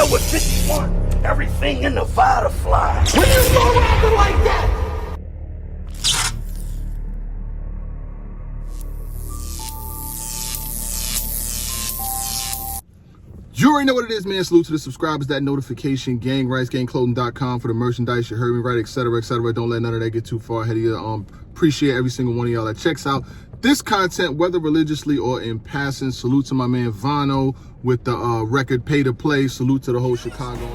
Yo, with 51, everything in Nevada flies. When you go rapping like that? You already know what it is, man. Salute to the subscribers, that notification, gang, ricegangclothing.com for the merchandise. You heard me right, etc., etc. Don't let none of that get too far ahead of you. Appreciate every single one of y'all that checks out this content, whether religiously or in passing. Salute to my man Vano with the record Pay to Play. Salute to the whole Chicago.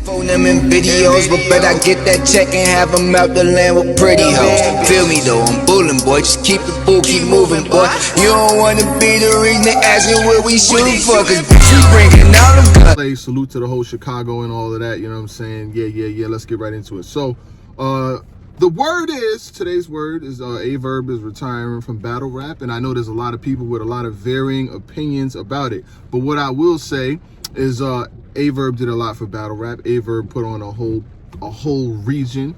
Phone them in videos, but bet I get that check and have them out the land with pretty hoes. Feel me though, I'm bullin', boy, just keep the boo, keep moving, boy. You don't wanna be the reason they asking what we shooting for, cause bitch, we bringing out them guns. Salute to the whole Chicago and all of that, you know what I'm saying? Yeah, let's get right into it. So, the word is, today's word is, Verb is retiring from battle rap, and I know there's a lot of people with a lot of varying opinions about it, but what I will say is, Verb did a lot for battle rap. Verb put on a whole region,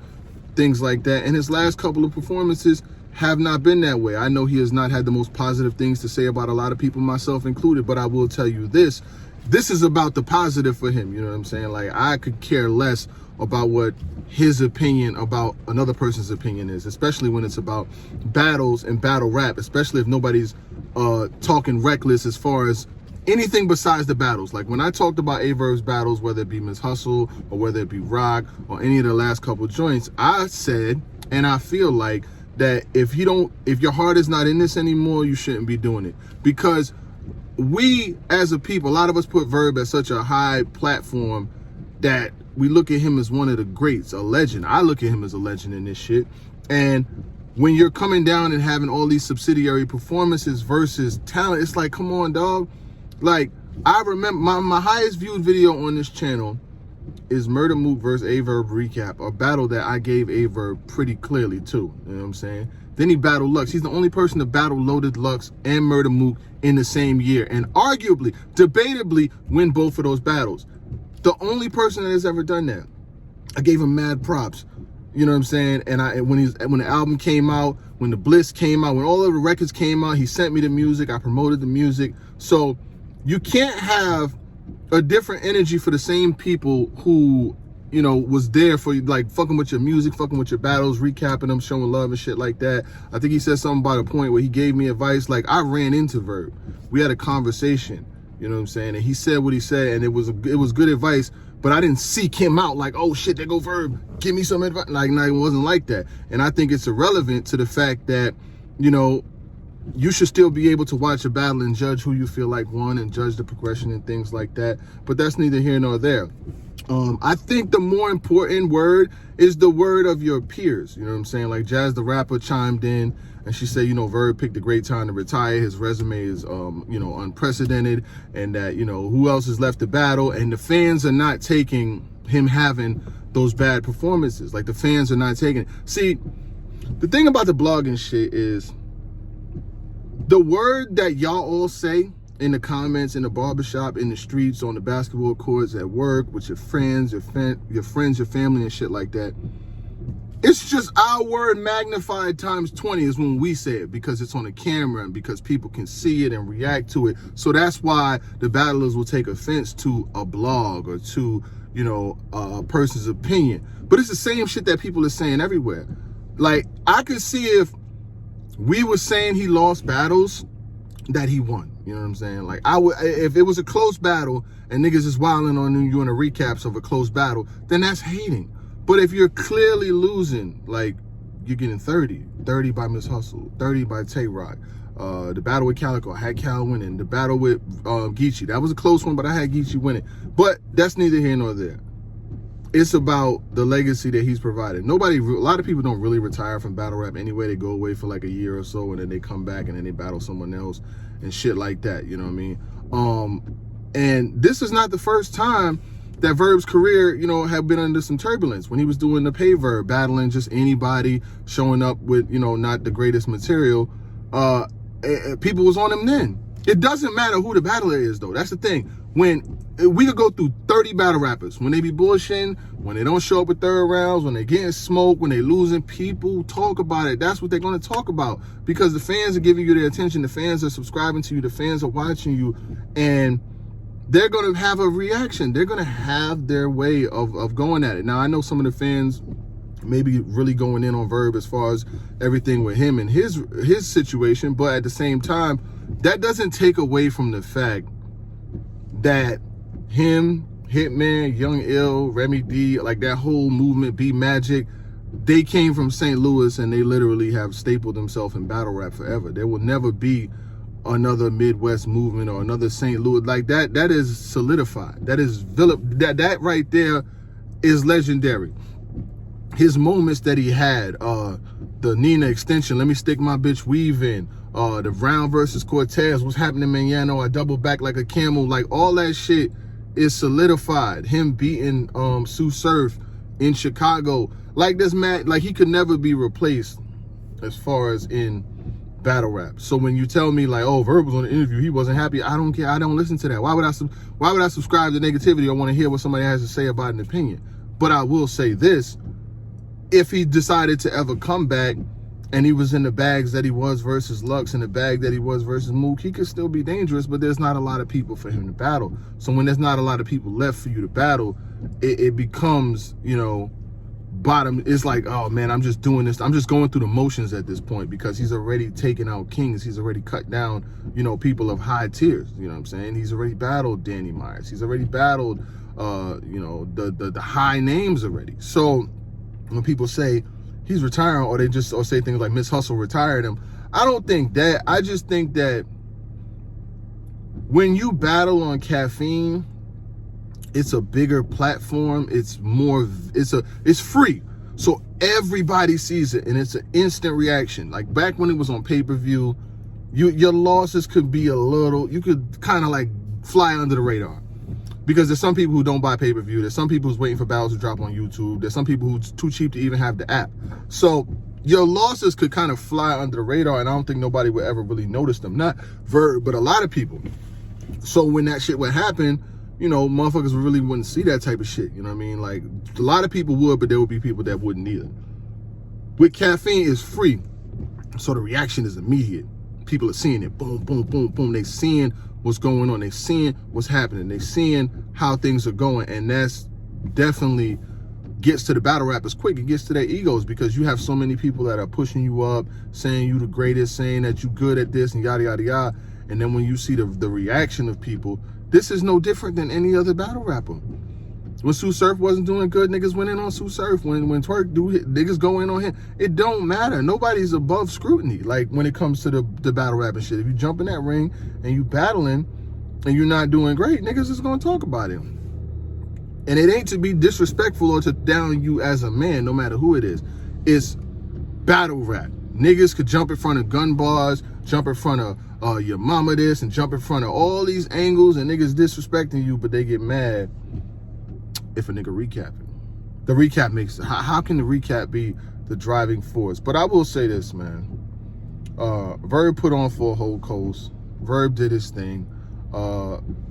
things like that. And his last couple of performances have not been that way. I know he has not had the most positive things to say about a lot of people, myself included, but I will tell you this is about the positive for him. You know what I'm saying? Like, I could care less about what his opinion about another person's opinion is, especially when it's about battles and battle rap, especially if nobody's talking reckless as far as anything besides the battles. Like when I talked about Verb's battles, whether it be Miss Hustle or whether it be Rock or any of the last couple joints, I said, and I feel like that if your heart is not in this anymore, you shouldn't be doing it. Because we as a people, a lot of us put Verb at such a high platform that we look at him as one of the greats, a legend. I look at him as a legend in this shit. And when you're coming down and having all these subsidiary performances versus talent, it's like, come on, dog. Like, I remember my highest viewed video on this channel is Murder Mook versus Verb recap, a battle that I gave Verb pretty clearly too. You know what I'm saying? Then he battled Lux. He's the only person to battle Loaded Lux and Murder Mook in the same year, and arguably, debatably, win both of those battles. The only person that has ever done that. I gave him mad props. You know what I'm saying? And when the album came out, when the Bliss came out, when all of the records came out, he sent me the music. I promoted the music. So you can't have a different energy for the same people who, you know, was there for you, like fucking with your music, fucking with your battles, recapping them, showing love and shit like that. I think he said something about a point where he gave me advice. Like, I ran into Verb. We had a conversation, you know what I'm saying? And he said what he said, and it was good advice, but I didn't seek him out like, oh shit, there go Verb, give me some advice. Like, no, it wasn't like that. And I think it's irrelevant to the fact that, you know, you should still be able to watch a battle and judge who you feel like won and judge the progression and things like that. But that's neither here nor there. I think the more important word is the word of your peers. You know what I'm saying? Like Jazz the Rapper chimed in and she said, you know, Verb picked a great time to retire. His resume is, you know, unprecedented, and that, you know, who else is left to battle? And the fans are not taking him having those bad performances. Like, the fans are not taking it. See, the thing about the blogging shit is, the word that y'all all say in the comments, in the barbershop, in the streets, on the basketball courts, at work, with your friends, your family and shit like that, it's just our word magnified times 20 is when we say it, because it's on the camera and because people can see it and react to it. So that's why the battlers will take offense to a blog or to, you know, a person's opinion. But it's the same shit that people are saying everywhere. Like, I could see if we were saying he lost battles that he won. You know what I'm saying? Like, if it was a close battle and niggas is wilding on you in the recaps of a close battle, then that's hating. But if you're clearly losing, like, you're getting 30 by Miss Hustle, 30 by Tay Rock, the battle with Calico, I had Cal winning. The battle with Geechee, that was a close one, but I had Geechee winning. But that's neither here nor there. It's about the legacy that he's provided. A lot of people don't really retire from battle rap anyway. They go away for like a year or so, and then they come back and then they battle someone else and shit like that. You know what I mean? And this is not the first time that Verb's career, you know, had been under some turbulence. When he was doing the Pay Verb, battling just anybody, showing up with, you know, not the greatest material, people was on him then. It doesn't matter who the battler is, though. That's the thing. When we could go through 30 battle rappers, when they be bullshitting, when they don't show up at third rounds, when they getting smoked, when they losing, people talk about it. That's what they're going to talk about, because the fans are giving you their attention. The fans are subscribing to you. The fans are watching you. And they're going to have a reaction. They're going to have their way of going at it. Now, I know some of the fans maybe really going in on Verb as far as everything with him and his situation, but at the same time, that doesn't take away from the fact that him, Hitman, Young Ill, Remy D, like that whole movement, B Magic, they came from St. Louis and they literally have stapled themselves in battle rap forever. There will never be another Midwest movement or another St. Louis like that. That is solidified. That is that right there is legendary. His moments that he had, the Nina extension, let me stick my bitch weave in, the Brown versus Cortez, what's happening, Manano, I double back like a camel, like all that shit is solidified. Him beating Sue Surf in Chicago, like this man, like he could never be replaced as far as in battle rap. So when you tell me like, oh, Verb was on the interview, he wasn't happy, I don't care. I don't listen to that. Why would I subscribe to negativity? I want to hear what somebody has to say about an opinion. But I will say this, if he decided to ever come back and he was in the bags that he was versus Lux and the bag that he was versus Mook, he could still be dangerous, but there's not a lot of people for him to battle. So when there's not a lot of people left for you to battle, it becomes, you know, bottom. It's like, oh man, I'm just doing this. I'm just going through the motions at this point, because he's already taken out kings. He's already cut down, you know, people of high tiers. You know what I'm saying? He's already battled Danny Myers. He's already battled, you know, the high names already. So when people say he's retiring, or they just say things like Miss Hustle retired him, I don't think that. I just think that when you battle on Caffeine, it's a bigger platform. It's more, it's free. So everybody sees it and it's an instant reaction. Like back when it was on pay-per-view, your losses could be a little, you could kind of like fly under the radar. Because there's some people who don't buy pay-per-view. There's some people who's waiting for battles to drop on YouTube. There's some people who's too cheap to even have the app. So your losses could kind of fly under the radar, and I don't think nobody would ever really notice them. Not Verb, but a lot of people. So when that shit would happen, you know, motherfuckers really wouldn't see that type of shit. You know what I mean? Like, a lot of people would, but there would be people that wouldn't either. With Caffeine, it's free. So the reaction is immediate. People are seeing it. Boom, boom, boom, boom. They seeing what's going on. They seeing what's happening. They seeing how things are going. And that's definitely gets to the battle rappers quick. It gets to their egos, because you have so many people that are pushing you up, saying you the greatest, saying that you good at this and yada, yada, yada. And then when you see the reaction of people, this is no different than any other battle rapper. When Sue Surf wasn't doing good, niggas went in on Sue Surf. When Twerk do it, niggas go in on him. It don't matter. Nobody's above scrutiny. Like when it comes to the battle rapping shit. If you jump in that ring and you battling and you're not doing great, niggas is gonna talk about it. And it ain't to be disrespectful or to down you as a man, no matter who it is. It's battle rap. Niggas could jump in front of gun bars, jump in front of your mama this, and jump in front of all these angles, and niggas disrespecting you, but they get mad if a nigga recap it. The recap makes, how can the recap be the driving force? But I will say this, man. Verb put on for a whole coast. Verb did his thing.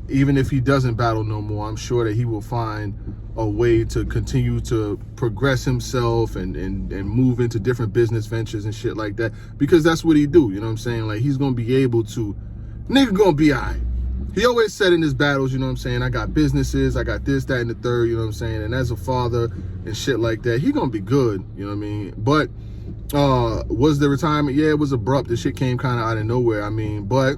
Even if he doesn't battle no more, I'm sure that he will find a way to continue to progress himself and move into different business ventures and shit like that, because that's what he do. You know what I'm saying? Like, he's gonna be able to, nigga gonna be all right. He always said in his battles, you know what I'm saying, I got businesses, I got this, that, and the third, you know what I'm saying? And as a father and shit like that, he gonna be good, you know what I mean? But was the retirement? Yeah, it was abrupt. The shit came kind of out of nowhere. I mean, but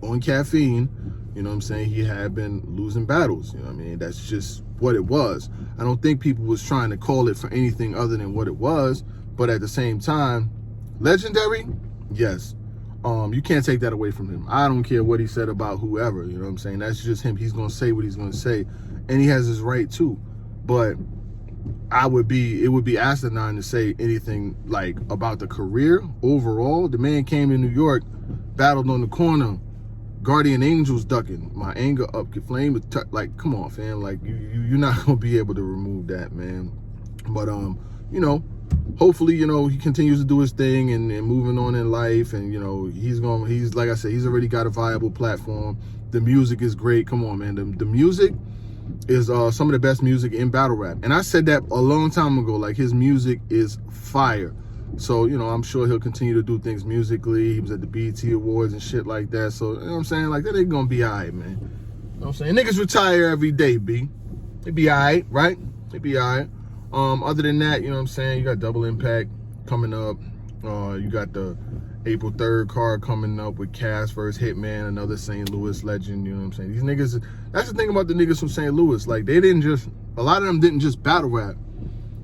on Caffeine, you know what I'm saying, he had been losing battles, you know what I mean? That's just what it was. I don't think people was trying to call it for anything other than what it was, but at the same time, legendary, yes. You can't take that away from him. I don't care what he said about whoever, you know what I'm saying? That's just him. He's gonna say what he's gonna say, and he has his right too. But it would be asinine to say anything like about the career overall. The man came to New York, battled on the corner, Guardian Angels ducking, my anger up, get flame, like, come on, fam, like, you're not gonna be able to remove that, man. But you know, hopefully, you know, he continues to do his thing and moving on in life, and you know, he's like I said, he's already got a viable platform. The music is great. Come on, man, the music is some of the best music in battle rap, and I said that a long time ago. Like, his music is fire. So, you know, I'm sure he'll continue to do things musically. He was at the BET Awards and shit like that. So, you know what I'm saying? Like, that ain't gonna be all right, man. know what I'm saying? Niggas retire every day, B. They be alright, right? They be alright. Other than that, you know what I'm saying? You got Double Impact coming up. You got the April 3rd card coming up with Cass versus Hitman, another St. Louis legend, you know what I'm saying? These niggas, that's the thing about the niggas from St. Louis. Like, they didn't just, a lot of them didn't just battle rap.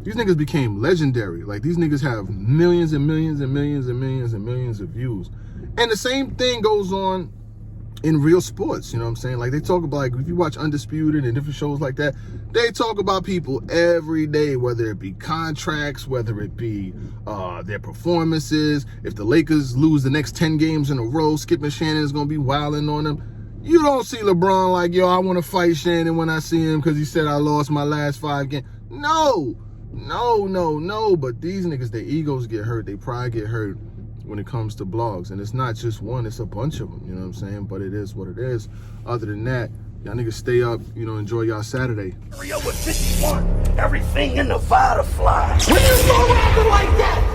These niggas became legendary. Like, these niggas have millions and millions and millions and millions and millions of views. And the same thing goes on in real sports, you know what I'm saying? Like, they talk about, like, if you watch Undisputed and different shows like that, they talk about people every day, whether it be contracts, whether it be their performances. If the Lakers lose the next 10 games in a row, Skip and Shannon is going to be wilding on them. You don't see LeBron like, yo, I want to fight Shannon when I see him because he said I lost my last 5 games. No, but these niggas, their egos get hurt, their pride get hurt when it comes to blogs. And it's not just one, it's a bunch of them, you know what I'm saying? But it is what it is. Other than that, y'all niggas stay up, you know, enjoy y'all Saturday. Rio with 51, everything in Nevada flies. When you go rapping like that,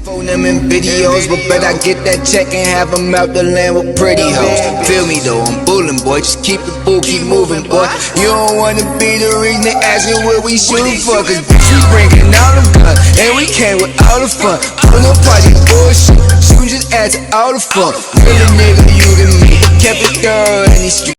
Phone them in videos, but bet I get that check and have them out the land with pretty hoes. Feel me though, I'm bullin', boy, just keep the boo, keep moving, boy. You don't wanna be the reason they asking where we shooting for, cause bitch, we bringing all the guns, and we came with all the fun. Pulling up party bullshit, shooting just adds to all the fun. Real nigga, you and me, kept it thorough in these streets.